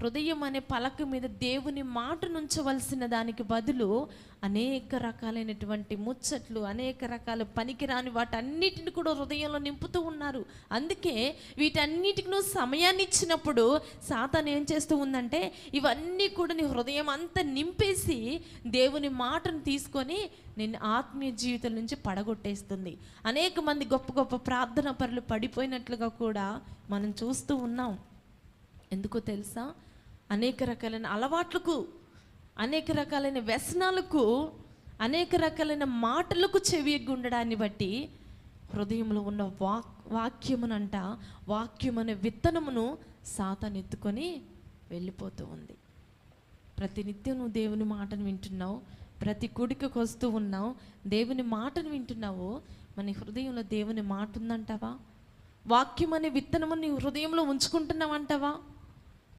హృదయం అనే పలక మీద దేవుని మాట నుంచవలసిన దానికి బదులు అనేక రకాలైనటువంటి ముచ్చట్లు, అనేక రకాల పనికిరాని వాటన్నిటిని కూడా హృదయంలో నింపుతూ ఉన్నారు. అందుకే వీటన్నిటికి నువ్వు సమయాన్ని ఇచ్చినప్పుడు సాతాను ఏం చేస్తూ ఉందంటే ఇవన్నీ కూడా నీ హృదయం అంతా నింపేసి దేవుని మాటను తీసుకొని నిన్ను ఆత్మీయ జీవితం నుంచి పడగొట్టేస్తుంది. అనేక మంది గొప్ప గొప్ప ప్రార్థనా పరులు పడిపోయినట్లుగా కూడా మనం చూస్తూ ఉన్నాం. ఎందుకో తెలుసా? అనేక రకాలైన అలవాట్లకు, అనేక రకాలైన వ్యసనాలకు, అనేక రకాలైన మాటలకు చెవి ఉండడాన్ని బట్టి హృదయంలో ఉన్న వాక్యమునంట, వాక్యం అనే విత్తనమును సాతాను ఎత్తుకొని వెళ్ళిపోతూ ఉంది. ప్రతినిత్యం నువ్వు దేవుని మాటను వింటున్నావు, ప్రతి కుడికి వస్తూ ఉన్నావు, దేవుని మాటను వింటున్నావు. మన హృదయంలో దేవుని మాట ఉందంటావా? వాక్యం అనే విత్తనము నీ హృదయంలో ఉంచుకుంటున్నావంటావా?